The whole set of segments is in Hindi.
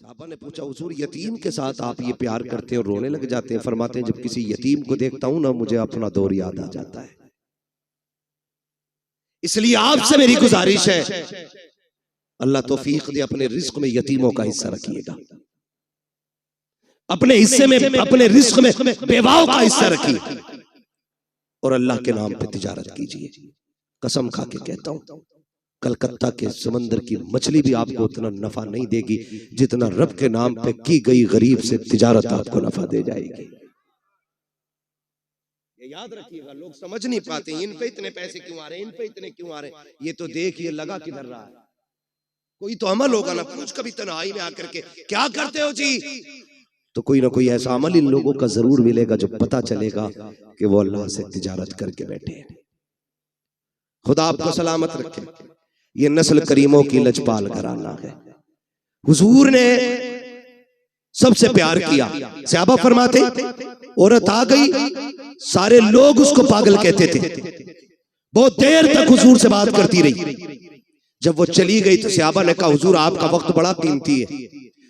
साहबा ने पूछा हुजूर यतीम के साथ आप ये प्यार करते हैं और रोने लग जाते हैं? फरमाते हैं जब किसी यतीम को देखता हूं ना मुझे अपना दौर याद आ जाता है। इसलिए आपसे मेरी गुजारिश है अल्लाह तौफीक दे अपने रिस्क में यतीमों का हिस्सा रखिएगा, अपने हिस्से में अपने रिस्क में बेवाओं का हिस्सा रखिए और अल्लाह के नाम पे तिजारत कीजिए। कसम खा के कहता हूं कलकत्ता के समंदर की मछली भी आपको उतना नफा नहीं देगी जितना रब के नाम पे की गई गरीब से तिजारत आपको नफा दे जाएगी। ये याद रखिएगा, लोग समझ नहीं पाते इन पे इतने पैसे क्यों आ रहे हैं, इन पे इतने क्यों आ रहे हैं। ये तो देखिए लगा किधर रहा है, कोई तो अमल होगा ना। पूछ कभी तन्हाई में आकर के क्या करते हो जी, तो कोई ना कोई ऐसा अमल इन लोगों का जरूर मिलेगा जो पता चलेगा कि वो अल्लाह से तिजारत करके बैठे हैं। खुदा आपको सलामत रखे। ये नस्ल करीमों की लजपाल घराना है। हुजूर ने सबसे प्यार किया। सहाबा फरमाते औरत आ गई, सारे लोग उसको पागल कहते थे। बहुत देर तक हुजूर से बात करती रही। जब वो चली गई तो सहाबा ने कहा हुजूर आपका वक्त बड़ा कीमती है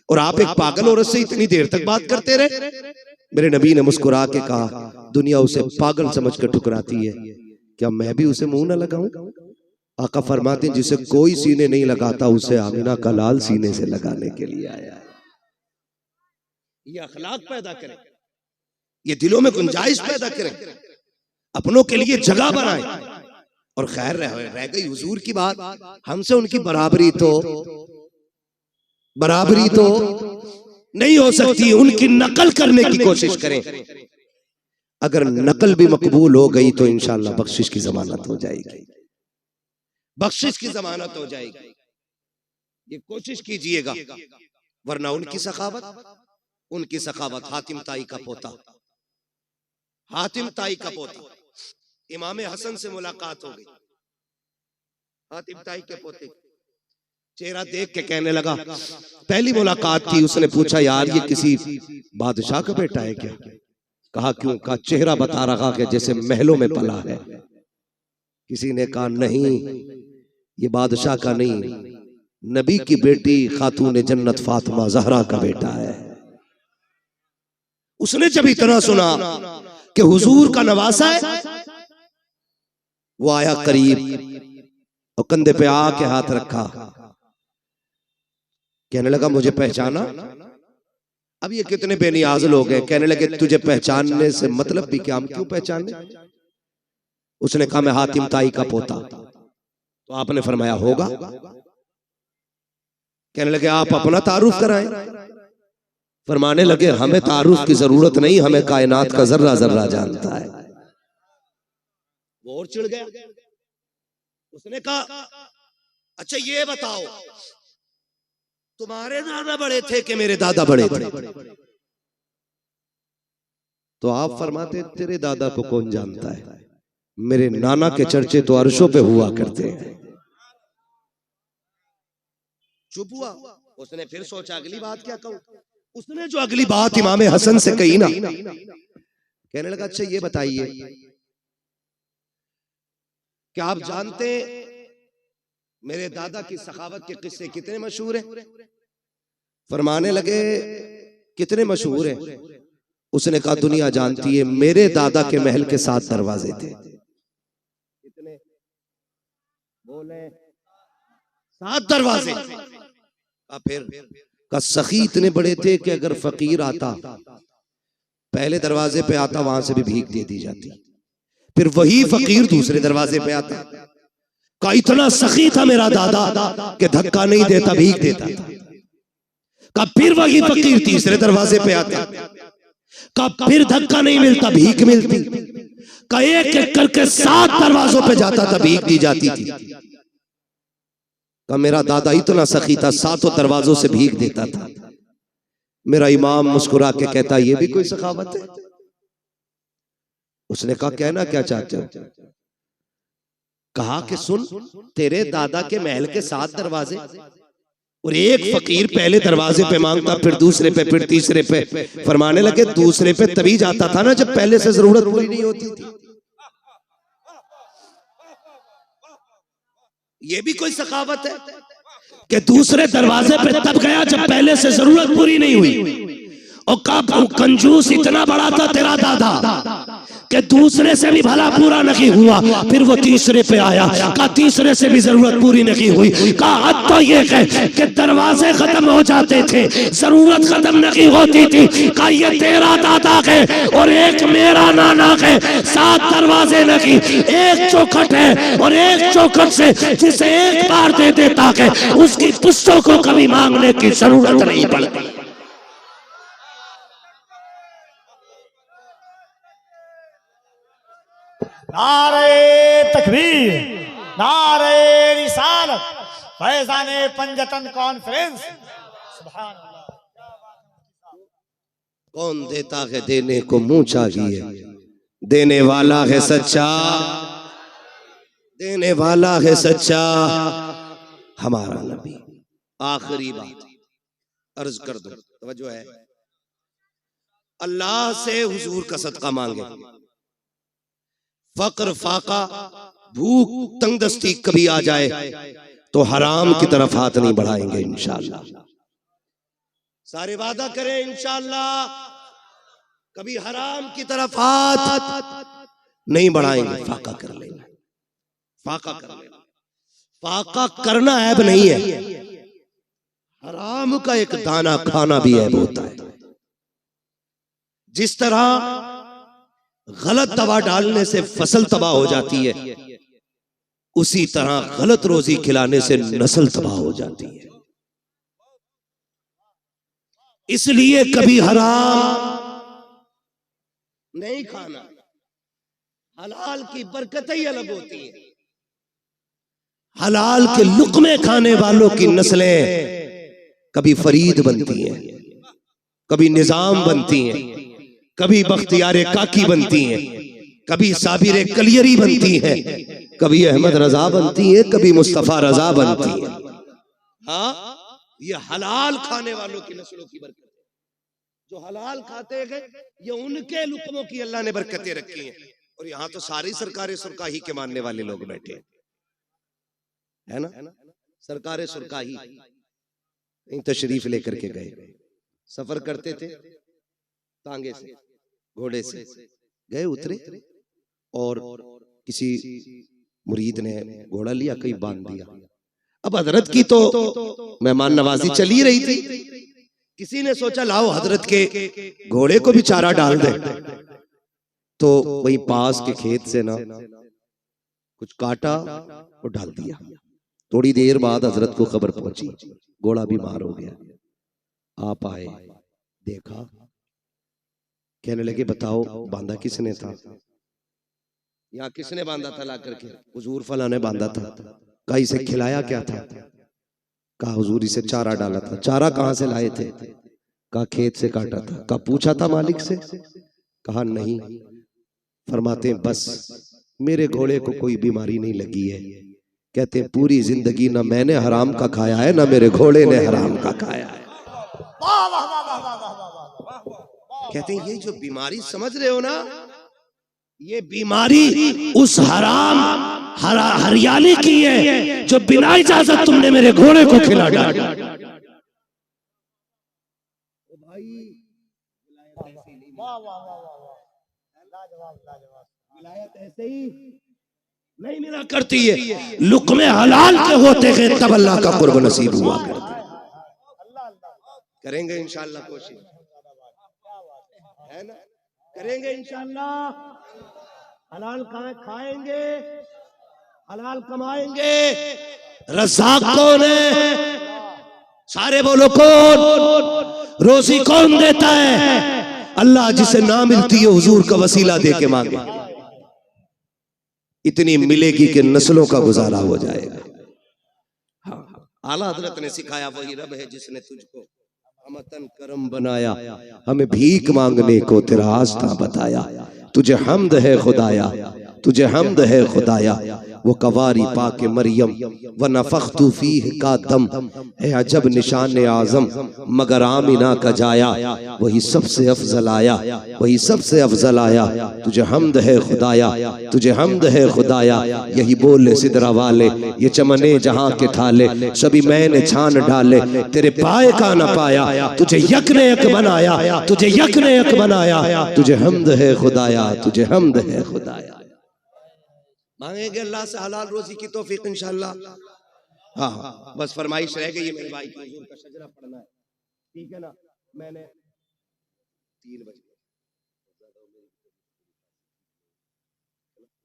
और आप एक पागल औरत से इतनी देर तक बात करते रहे। मेरे नबी ने मुस्कुरा के कहा दुनिया उसे पागल समझ कर ठुकराती है, क्या मैं भी उसे मुंह न लगाऊं? आका फरमाते हैं जिसे कोई सीने नहीं लगाता उसे आमिना का लाल सीने से लगाने के लिए आया है। ये अखलाक पैदा करें, ये दिलों में गुंजाइश पैदा करें, अपनों के लिए जगह बनाएं। और खैर रह गई हुजूर की बात, हमसे उनकी बराबरी तो नहीं हो सकती, उनकी नकल करने की कोशिश करें। अगर नकल भी मकबूल हो गई तो इंशाअल्लाह बख्शिश की जमानत हो जाएगी, बख्शिश की जमानत हो जाएगी। ये कोशिश कीजिएगा, वरना उनकी सखावत हातिम ताई का पोता, हातिम ताई का पोता इमाम हसन से मुलाकात हो गई। हातिम ताई के पोते चेहरा देख के कहने लगा, पहली मुलाकात थी, उसने पूछा यार ये किसी बादशाह का बेटा है क्या? कहा क्यों? कहा चेहरा बता रहा कि जैसे महलों में पला है। किसी ने कहा नहीं ये बादशाह का नहीं, नबी की बेटी खातून जन्नत फातिमा जहरा का बेटा है। उसने जब इतना सुना कि हुजूर का नवासा है, वो आया करीब और कंधे पे आके हाथ रखा, कहने लगा मुझे पहचाना? अब ये कितने बेनियाज लोग हैं, कहने लगे तुझे पहचानने से मतलब भी क्या, हम क्यों पहचाने? उसने कहा मैं हातिम ताई का पोता। तो आपने फरमाया होगा। कहने लगे आप अपना तारुफ कराएं। फरमाने लगे हमें तारुफ की जरूरत नहीं, हमें कायनात का जर्रा जर्रा जानता है। वो और चिढ़ गया। उसने कहा अच्छा ये बताओ तुम्हारे दादा बड़े थे कि मेरे दादा बड़े थे? तो आप फरमाते तेरे दादा को कौन जानता है, मेरे नाना के चर्चे तो अर्शों पे हुआ करते हैं। चुप हुआ। उसने फिर सोचा अगली बात क्या कहूं। उसने जो अगली बात इमाम हसन से कही ना, कहने लगा अच्छा ये बताइए क्या आप जानते मेरे दादा की सखावत के किस्से कितने मशहूर हैं? फरमाने लगे कितने मशहूर हैं? उसने कहा दुनिया जानती है, मेरे दादा के महल के 7 दरवाजे थे। कितने बोले? 7 दरवाजे। फिर का सखी इतने बड़े थे कि अगर फकीर आता पहले दरवाजे पे आता वहां से भी भीख दे दी जाती, फिर वही फकीर दूसरे दरवाजे पे आता। का इतना सखी था मेरा दादा कि धक्का नहीं देता भीख देता था। का फिर वही फकीर तीसरे दरवाजे पे आता, का फिर धक्का नहीं मिलता भीख मिलती, का एक एक करके 7 दरवाजों पे जाता था भीख दी जाती थी। का मेरा दादा इतना सखी था 7 दरवाजों से भीख देता था। मेरा इमाम मुस्कुरा के कहता ये भी कोई सखावत है? उसने कहा कहना क्या चाहते हो? कहा कि सुन तेरे दादा के महल के 7 दरवाजे और एक फकीर पहले दरवाजे पे मांगता, फिर दूसरे पे, फिर तीसरे पे। फरमाने लगे दूसरे पे तभी जाता था ना जब पहले से जरूरत पूरी नहीं होती थी। ये भी कोई सखावत है? कि दूसरे दरवाजे पे तब गया जब पहले से जरूरत पूरी नहीं हुई। और कब कंजूस इतना बड़ा था तेरा दादा कि दूसरे से भी भला पूरा नहीं हुआ, फिर वो तीसरे पे आया, कहा तीसरे से भी जरूरत पूरी नहीं हुई, कहा हद तो ये है कि दरवाजे खत्म हो जाते थे, जरूरत खत्म नहीं होती थी। कहा ये तेरा दादा है और एक मेरा नाना है, 7 दरवाजे नहीं, एक चौखट है और एक चौखट से जिसे एक बार दे देता है उसकी पुस्तों को कभी मांगने की जरूरत नहीं पड़ती। नारे तकबीर, नारे रिसालत, फैज़ाने पंजतन कॉन्फ्रेंस। सुभान अल्लाह। कौन देता है देने को मुंह चाहिए, देने वाला है सच्चा, देने वाला है सच्चा हमारा नबी। आखिरी बात अर्ज कर दो, तवज्जो है। अल्लाह से हुजूर का सदका मांगे। फक्र फाका भूख तंगदस्ती कभी आ जाए तो हराम की तरफ हाथ नहीं बढ़ाएंगे इंशाअल्लाह। सारे वादा करें इंशाअल्लाह कभी हराम की तरफ हाथ नहीं बढ़ाएंगे। फाका कर लेना, फाका कर लेना। फाका करना ऐब नहीं है, हराम का एक दाना खाना भी ऐब होता है। जिस तरह गलत दवा डालने से फसल तबाह हो जाती है, उसी तरह गलत रोजी खिलाने से नस्ल तबाह हो जाती है। इसलिए कभी हराम नहीं खाना। हलाल की बरकतें ही अलग होती है। हलाल के लुक्मे खाने वालों की नस्लें कभी फरीद बनती हैं, कभी निजाम बनती हैं, कभी बख्तियारे काकी बनती हैं, कभी साबिरे कलियरी बनती हैं, कभी अहमद रजा बनती है, कभी मुस्तफा रजा बनती है। हाँ, ये हलाल खाने वालों की नस्लों की बरकत है। जो हलाल खाते हैं ये उनके लुक्मों की अल्लाह ने बरकतें रखी हैं। और यहाँ तो सारी सरकारें सुरकाही के मानने वाले लोग बैठे है ना। सरकारें सुरकाही कहीं तशरीफ लेकर के गए, सफर करते थे, तांगे से घोड़े से गए, उतरे और किसी मुरीद ने घोड़ा लिया, कहीं बांध दिया। अब हजरत की तो मेहमान नवाजी चली रही थी, किसी ने सोचा लाओ हजरत के घोड़े को भी चारा डाल दे। तो वही पास के खेत से ना कुछ काटा और डाल दिया। थोड़ी देर बाद हजरत को खबर पहुंची, घोड़ा बीमार हो गया। आप आए, देखा, कहने लगे बताओ बांधा किसने था? यहाँ किसने बांधा था ला करके? हुजूर फला ने बांधा था। कहा इसे खिलाया क्या था? कहा हुजूर इसे चारा डाला था। चारा कहाँ से लाए थे? कहा खेत से काटा था। कहा पूछा था मालिक से? कहा नहीं। फरमाते बस मेरे घोड़े को कोई बीमारी नहीं लगी है। कहते पूरी जिंदगी ना मैंने हराम का खाया है ना मेरे घोड़े ने हराम का खाया है। कहते हैं ये जो बीमारी समझ रहे हो ना, ये बीमारी उस हराम हरियाली की है जो बिना इजाजत तुमने मेरे घोड़े को खिला डाला। विलायत ऐसे ही नहीं मिला करती है, लुक्मे हलाल के होते हैं तब अल्लाह का कुर्ब नसीब हुआ करता है। करेंगे इंशाअल्लाह कोशिश, है ना? करेंगे इंशाअल्लाह। हलाल खाएंगे, हलाल कमाएंगे। रज़ाक कौन है? सारे बोलो कौन? रोजी कौन देता है? अल्लाह। जिसे ना मिलती है हुजूर का वसीला दे के मांगे, इतनी मिलेगी कि नस्लों का गुजारा हो जाएगा। हाँ, आला हजरत ने सिखाया वही रब है जिसने तुझको हमतन करम बनाया, हमें भीख मांगने को तेरा रास्ता बताया। तुझे हमद है खुदाया, तुझे हमद है खुदाया, वो कवारी पाके मरियम व नफख्तु फीह का दम, है अजब निशान आजम मगर आमिना का जाया, वही सबसे अफजल आया, वही सबसे अफजल आया। तुझे हमद है खुदाया, तुझे हमद है खुदाया, यही बोले सिदरा वाले, ये चमने जहां के ठाले, सभी मैंने छान डाले, तेरे पाए का न पाया, तुझे यक ने यक बनाया, तुझे यक ने यक बनाया, तुझे हमद है खुदाया, तुझे हमद है खुदाया। मांगेंगे अल्लाह से हलाल रोजी की तौफीक इंशाअल्लाह। हाँ बस फरमाइश रह गई है मेरे भाई की, हुजूर का शजरा पढ़ना है, ठीक है ना। मैंने 3 बजे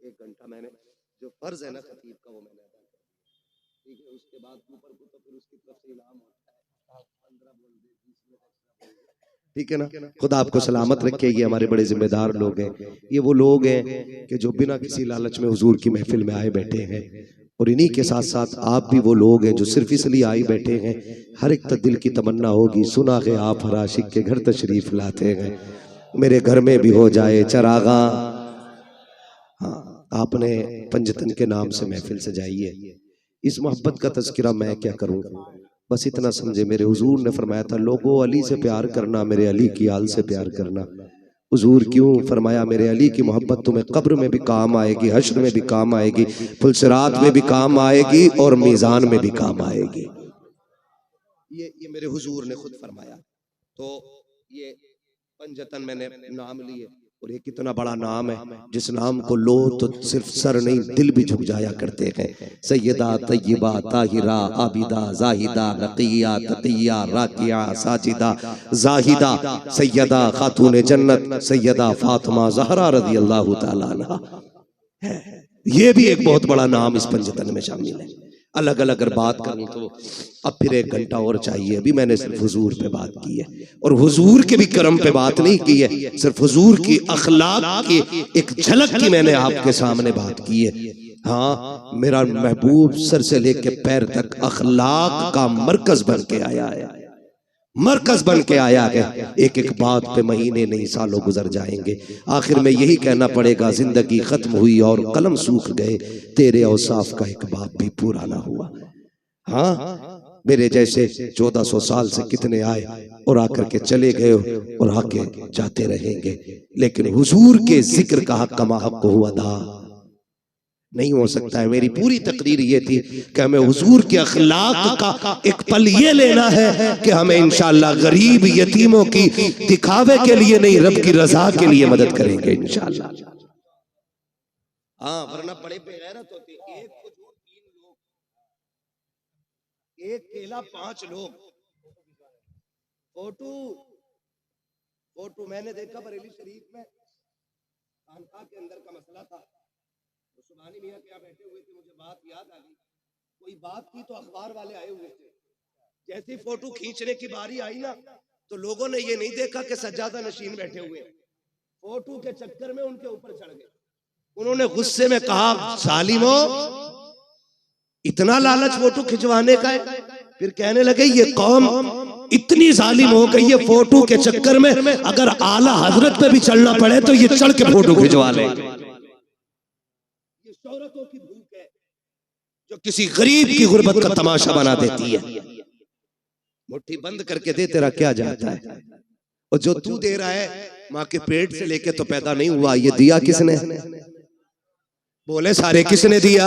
1 घंटा मैंने जो फर्ज है ना खतीब का वो मैंने अदा कर दिया, ठीक है। उसके बाद ऊपर को तो फिर उसकी तरफ से इनाम होता है, 15 बोल दे 20 मिनट एक्स्ट्रा बोल दे, ठीक है ना। खुदा आपको सलामत रखे। ये हमारे बड़े जिम्मेदार लोग हैं, ये वो लोग हैं कि जो बिना किसी लालच में हुजूर की महफिल में आए बैठे हैं, और इन्हीं के साथ साथ आप भी वो लोग हैं जो सिर्फ इसलिए आए बैठे हैं। हर एक दिल की तमन्ना होगी, सुना है आप हर आशिक के घर तशरीफ लाते हैं, मेरे घर में भी हो जाए चरागा। हाँ आपने पंजतन के नाम से महफिल सजाई है, इस मोहब्बत का तज़किरा मैं क्या करूं, बस इतना समझे। मेरे हुजूर ने फरमाया था, लोगों अली से प्यार करना, मेरे अली की आल से प्यार करना। हुजूर क्यों फरमाया, मेरे अली की मोहब्बत तुम्हें कब्र में भी काम आएगी, हश्र में भी काम आएगी, फुलसिरात में भी काम आएगी, और मीज़ान में भी काम आएगी। ये मेरे हुजूर ने खुद फरमाया। तो ये पंजतन मैंने नाम लिए, और ये कितना बड़ा नाम है, जिस नाम को लो तो सिर्फ सर नहीं दिल भी झुक जाया करते हैं। सैयदा तय्यबा ताहिरा आबिदा जाहिदा नकिया तकिया राकिया साजिदा जाहिदा सैयदा खातून जन्नत सैयदा फातिमा ज़हरा रज़ी अल्लाह ताला अन्हा। ये भी एक बहुत बड़ा नाम इस पंजतन में शामिल है। अलग अलग अगर बात करूं तो अब फिर 1 घंटा और चाहिए। अभी मैंने सिर्फ हुजूर पे बात की है, और हुजूर के भी करम पे बात नहीं की है, सिर्फ हुजूर की अखलाक की एक झलक की मैंने आपके सामने बात की है। हाँ मेरा महबूब सर से लेके पैर तक अखलाक का मरकज बन के आया है, मरकज बन के आया है। एक एक बात पे महीने नहीं सालों गुजर जाएंगे, आखिर में यही कहना पड़ेगा, जिंदगी खत्म हुई और कलम सूख गए, तेरे औसाफ का एक बाप भी पूरा ना हुआ। हाँ मेरे जैसे 1400 साल से कितने आए और आकर के चले गए और आके जाते रहेंगे, लेकिन हुजूर के जिक्र का हक कमा हक हुआ अदा नहीं हो सकता है। मेरी पूरी तकरीर ये थी कि हमें हुजूर के अखलाक का एक पल ये लेना है कि हमें इंशाअल्लाह गरीब यतीमों की दिखावे के लिए नहीं, रब की रजा के लिए मदद करेंगे इंशाअल्लाह। हाँ वरना बड़े बेगैरत होते, एक खजूर 3 लोग, एक केला 5 लोग। फोटो मैंने देखा बरेली शरीफ में, खानका के अंदर का मसला था, सुभानी मियां क्या बैठे हुए थे, मुझे बात याद आ गई। कोई बात की तो अखबार वाले आए हुए थे, जैसी फोटो खींचने की बारी आई ना तो लोगों ने ये नहीं देखा कि सज्जादा नशीन बैठे हुए, फोटो के चक्कर में उनके ऊपर चढ़ गए। उन्होंने गुस्से में कहा, सालिमो इतना लालच फोटो खिंचवाने का है। फिर कहने लगे ये कौम इतनी जालिम हो गई है, फोटो के चक्कर में अगर आला हजरत पे भी चलना पड़े तो ये चढ़ के फोटो खिंचवा ले। शोहरतों की भूख है जो किसी गरीब की गुर्बत का तमाशा बना देती है। मुट्ठी बंद करके दे, तेरा क्या जाता है, और जो तू दे रहा है माँ के पेट से लेके तो पैदा नहीं हुआ, ये दिया किसने? बोले सारे किसने दिया?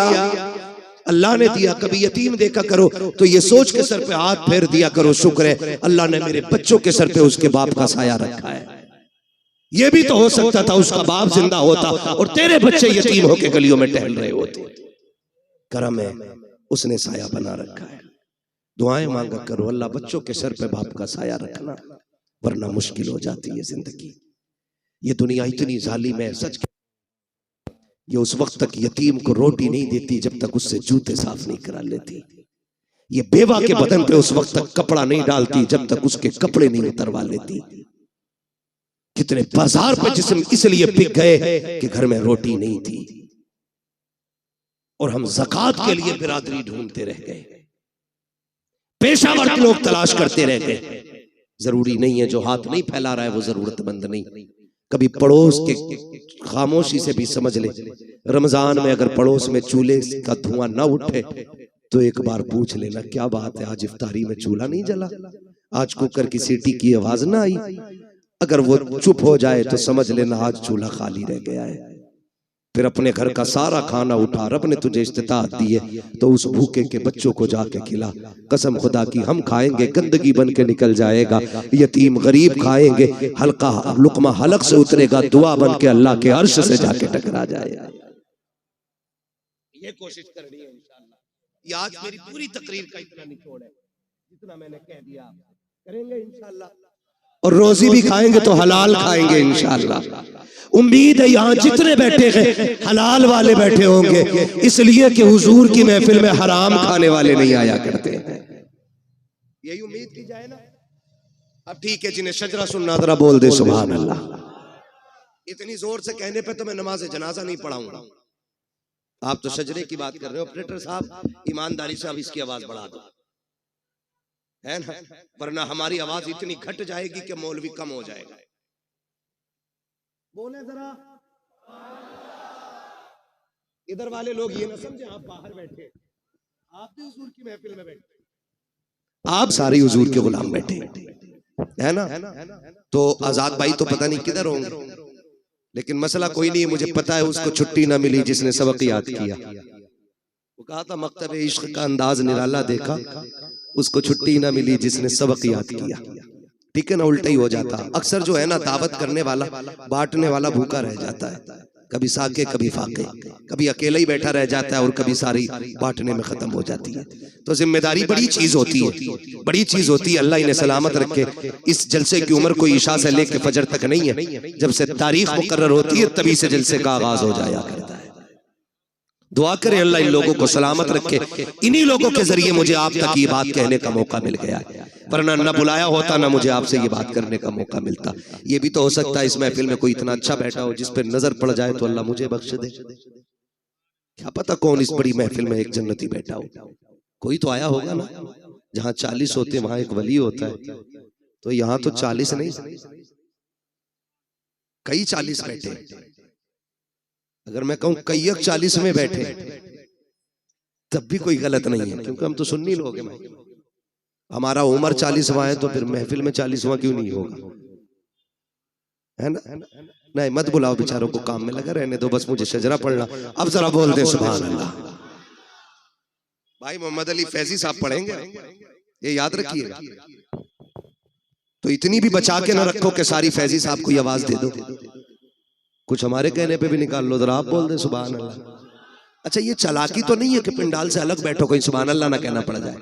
अल्लाह ने दिया। कभी यतीम देखा करो तो ये सोच के सर पे हाथ फेर दिया करो, शुक्र है अल्लाह ने मेरे बच्चों के सर पे उसके बाप का साया रखा है। ये भी तो हो सकता था उसका बाप जिंदा होता और तेरे बच्चे यतीम होके गलियों में टहल रहे होते। करम है उसने साया बना रखा है। दुआएं मांगा करो, अल्लाह बच्चों के सर पे बाप का साया रखना, वरना मुश्किल हो जाती है जिंदगी। ये दुनिया इतनी जालिम है, सच ये उस वक्त तक यतीम को रोटी नहीं देती जब तक उससे जूते साफ नहीं करा लेती। ये बेवा के बदन पे उस वक्त तक कपड़ा नहीं डालती जब तक उसके कपड़े नहीं उतरवा लेती। कितने बाजार पे जिस्म इसलिए बिक गए कि घर में रोटी नहीं थी, और हम ज़कात के लिए बिरादरी ढूंढते रह गए, पेशावर लोग तलाश करते रह गए। जरूरी नहीं है जो हाथ नहीं फैला रहा है वो जरूरतमंद नहीं, कभी पड़ोस के खामोशी से भी समझ ले, रमजान में अगर पड़ोस में चूल्हे का धुआं ना उठे तो एक बार पूछ लेना क्या बात है, आज इफ्तारी में चूल्हा नहीं जला, आज कुकर की सीटी की आवाज ना आई। अगर वो चुप हो जाए तो समझ लेना आज चूल्हा खाली रह गया है। फिर अपने घर का सारा खाना उठा, रब ने तुझे इस्तिताअत दी है तो उस भूखे के बच्चों को जाके खिला। कसम खुदा की हम खाएंगे गंदगी बन के निकल जाएगा, यतीम गरीब खाएंगे हल्का लुकमा हलक से उतरेगा, दुआ बन के अल्लाह के अर्श से जाके टकरा जाएगा। ये कोशिश करनी है इंशाअल्लाह। ये आज मेरी पूरी तकरीर का इतना निचोड़ है, जितना मैंने कह दिया करेंगे इंशाअल्लाह, और रोजी भी खाएंगे तो हलाल खाएंगे इंशाअल्लाह। उम्मीद है यहाँ जितने बैठे हैं हलाल वाले बैठे होंगे, इसलिए कि हुजूर की महफिल में हराम खाने वाले नहीं आया करते हैं। यही उम्मीद की जाए ना। अब ठीक है, जिन्हें शजरा सुनना जरा बोल दे सुभान अल्लाह। इतनी जोर से कहने पे तो मैं नमाज जनाजा नहीं पढ़ाऊंगा। आप तो शजरे की बात कर रहे हो ऑपरेटर साहब, ईमानदारी से अब इसकी आवाज बढ़ा दो, है ना, वरना हमारी आवाज इतनी घट जाएगी कि मौलवी कम हो जाएगा। बोले जरा। इधर वाले लोग ये ना समझे आप बाहर बैठे, आप भी हुजूर की महफिल में बैठे, आप सारी हुजूर के गुलाम बैठे, है ना। तो आजाद भाई तो पता नहीं किधर होंगे, लेकिन मसला कोई नहीं है, मुझे पता है उसको छुट्टी ना मिली जिसने सबक याद किया। वो कहा था मकतब इश्क का अंदाज निराला देखा, उसको छुट्टी ना मिली जिसने सबक याद किया। ठीक है ना, उल्टा ही हो जाता। अक्सर जो है ना दावत करने वाला बांटने वाला भूखा रह जाता है, कभी साके कभी फाके, कभी अकेला ही बैठा रह जाता है और कभी सारी बांटने में खत्म हो जाती है। तो जिम्मेदारी बड़ी चीज होती है, बड़ी चीज होती है। अल्लाह इन्हें सलामत रखे। इस जलसे की उम्र कोई इशा से लेके फजर तक नहीं है, जब से तारीख मुकर्रर होती है तभी से जलसे का आगाज हो जाया करता है। दुआ करें अल्लाह इन लोगों को सलामत रखे। इन्हीं लोगों के जरिए मुझे आप तक ये बात कहने का मौका मिल गया है, वरना न बुलाया होता ना मुझे आपसे ये बात करने का मौका मिलता। ये भी तो हो सकता है इस महफिल में कोई इतना अच्छा बैठा हो जिस पर नजर पड़ जाए तो अल्लाह मुझे बख्श दे। क्या पता कौन इस बड़ी महफिल में एक जन्नती बैठा हो। कोई तो आया होगा ना, जहां 40 होते वहां एक वली होता है, तो यहाँ तो 40 नहीं कई 40 बैठे। अगर मैं कहूं कई 40 में बैठे तब भी कोई गलत नहीं है, क्योंकि हम तो सुन्नी लोग हैं। हमारा उम्र 40वां है तो फिर महफिल में 40वां क्यों नहीं होगा, है ना। नहीं मत बुलाओ बेचारों को, काम में लगा रहने दो, बस मुझे शजरा पढ़ना। अब जरा बोल दे सुभान अल्लाह। भाई मोहम्मद अली फैजी साहब पढ़ेंगे, ये याद रखिएगा। तो इतनी भी बचा के ना रखो कि सारी फैजी साहब को आवाज दे दो, कुछ हमारे कहने पे भी निकाल लो। जरा आप बोल दे सुभान अल्लाह। अच्छा ये चालाकी तो नहीं है कि पिंडाल से अलग बैठो कहीं सुभान अल्लाह ना कहना पड़ जाए।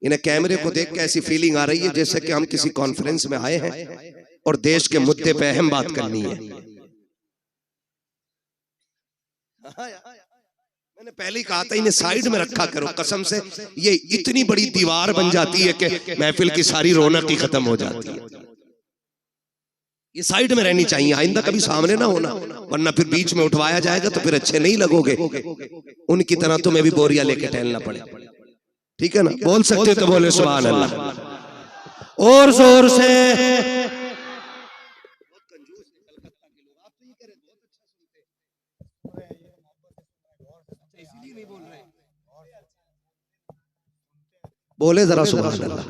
इन्हें कैमरे को देख के ऐसी फीलिंग आ रही है जैसे कि हम किसी कॉन्फ्रेंस में आए हैं और देश के मुद्दे पे अहम बात करनी है। मैंने पहले ही कहा था इन्हें साइड में रखा करो, कसम से ये इतनी बड़ी दीवार बन जाती है कि महफिल की सारी रौनक ही खत्म हो जाती है। ये साइड में रहनी चाहिए, आइंदा कभी सामने ना होना, वरना फिर बीच में उठवाया जाएगा तो फिर अच्छे नहीं लगोगे। उनकी तरह तुम्हें भी बोरिया लेके टहलना पड़े, ठीक है ना। बोल सकते तो बोले सुभान अल्लाह और जोर से। बोले जरा सुभान अल्लाह।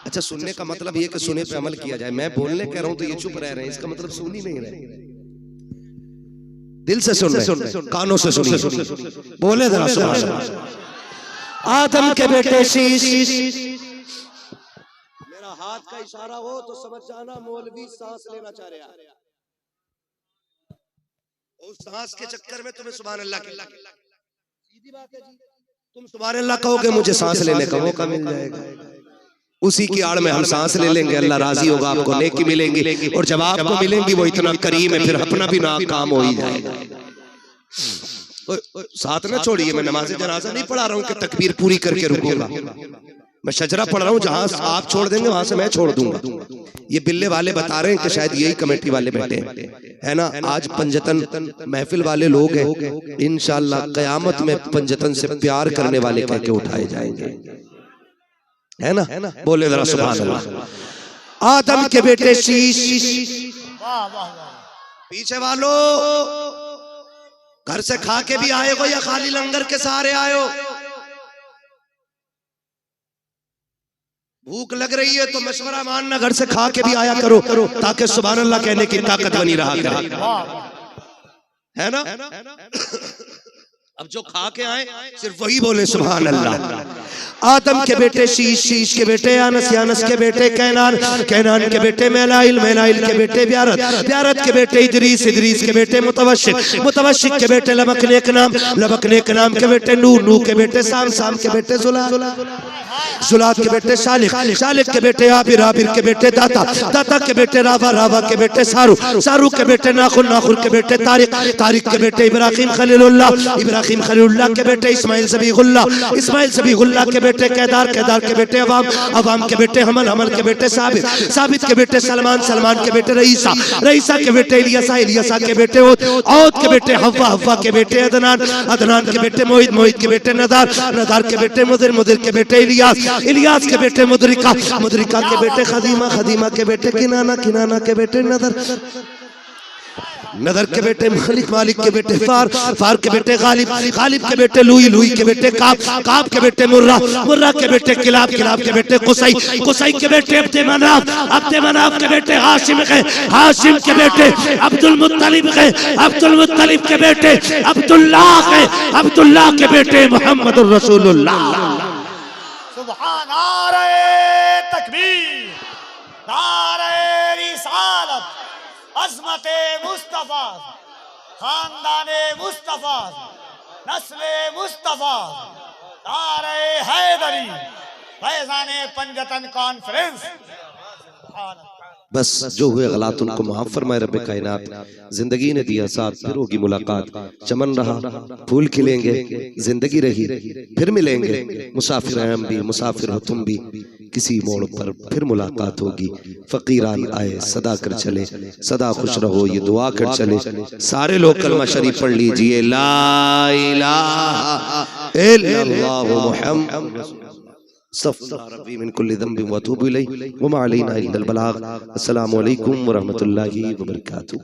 अच्छा सुनने का मतलब ये कि सुने पे अमल किया जाए। मैं बोलने कह रहा हूं तो ये चुप रह रहे हैं, इसका मतलब सुन ही नहीं रहे। दिल से सुन रहे, कानों से सुनिए। बोले जरा सुभान अल्लाह। आदम के बेटे शीश, मेरा हाथ का इशारा हो तो समझ जाना मौलवी सांस लेना चाह रहा है। उस सांस के चक्कर में तुम्हें सुभान अल्लाह की सीधी बात है जी। तुम सुभान अल्लाह कहोगे मुझे सांस लेने का मौका मिल जाएगा, उसी की आड़ में हम सांस ले लेंगे, अल्लाह राजी होगा, आपको नेकी मिलेंगी। और जब आपको मिलेंगी वो इतना करीम है फिर अपना भी ना काम हो ही जाएगा। साथ ना छोड़िए, मैं नमाज जनाजा नहीं पढ़ा रहा हूँ कि तकबीर पूरी करके रुकूंगा। मैं शजरा पढ़ रहा हूँ, जहां आप छोड़ देंगे वहां से मैं छोड़ दूंगा। ये बिल्ले वाले बता रहे हैं कि शायद यही कमेटी वाले बैठे हैं, है ना। आज पंजतन महफिल वाले लोग हैं, इंशाअल्लाह कयामत में पंजतन से प्यार करने वाले कह के उठाए जाएंगे, है ना। बोले जरा सुभान अल्लाह। आदम के बेटे शीश। वाह वाह वाह। पीछे वालों, घर से खा के भी आए हो या खाली लंगर के सहारे आए हो? भूख लग रही है तो मशवरा मानना, घर से खा के भी आया करो ताकि सुभान अल्लाह कहने की ताकत बनी रहा करे, है ना? अब जो खा के आए सिर्फ वही बोले सुभान अल्लाह। आदम के बेटे शीश, शीश के बेटे अनस, अनस के बेटे कैनान, कैनान के बेटे मेलाइल, मेलाइल के बेटे ब्यारत, ब्यारत के बेटे इदरीस, इदरीस के बेटे मुतवशिक, मुतवशिक के बेटे लबकनेक नाम, लबकनेक नाम के बेटे नूह, नूह के बेटे साम, साम के बेटे जुलाल, जुलाल के बेटे शालिक, शालिक के बेटे आबिर, आबिर के बेटे दाता, दाता के बेटे रावा, रावा के बेटे सारू, सारू के बेटे नाखुन, नाखुन के बेटे तारिक, तारिक के बेटे इब्राहिम खलीलुल्लाह, इब्राहिम खलीलुल्लाह के बेटे इस्माइल सबीगुल्लाह, इस्माइल सबीगुल्लाह के बेटे केदार, केदार के बेटे अवाम, अवाम के बेटे हमल, हमल के बेटे साबित, साबित के बेटे सलमान, सलमान के बेटे रईसा, रईसा के बेटे इलियासा, इलियासा के बेटे औद, औद के बेटे हव्वा, हव्वा के बेटे अदनान, अदनान के बेटे मोहित, मोहित के बेटे नदार, नदार के बेटे मुदिर, मुदिर के बेटे इलियास, इलियास के बेटे मुदरिका, मुदरिका के बेटे खदीमा, खदीमा के बेटे किनाना, किनाना के बेटे नदर, नदर के बेटे मालिक, मालिक के बेटे फार, फार के बेटे गालिब, गालिब के बेटे लुई, लुई के बेटे काब, काब के बेटे मुर्रा, मुर्रा के बेटे किलाब, किलाब के बेटे कुसई, कुसई के बेटे अब्दे मनाफ, अब्दे मनाफ के बेटे हाशिम के, हाशिम के बेटे अब्दुल मुत्तलिब के, अब्दुल मुत्तलिब के बेटे अब्दुल्लाह के, अब्दुल्लाह के बेटे मुहम्मदुर रसूलुल्लाह। सुभान, नारे तकबीर, नारे रिसालत, अज़मते मुस्तफा, खानदाने मुस्तफा, नस्ले मुस्तफा, नारे हैदरी, फैज़ाने पंजतन कॉन्फ्रेंस। बस जो हुए गलत उनको माफ फरमाए रब्बे कायनात। जिंदगी ने दिया साथ, फिर होगी मुलाकात, चमन रहा फूल खिलेंगे, जिंदगी रही फिर मिलेंगे, मुसाफिर हैं हम भी, मुसाफिर हो तुम भी, किसी मोड़ पर फिर मुलाकात होगी। फकीरान आए सदा कर चले, सदा खुश रहो ये दुआ कर चले। सारे लोग कलमा शरीफ पढ़ लीजिए, ला इलाहा इल्लल्लाह मुहम्मद रब्बी मिन कुल्ली ज़ंबिन व अतूबु इलैहि व मा अलैना इल्लल बलाग। अस्सलामु अलैकुम व रहमतुल्लाहि व बरकातुहू।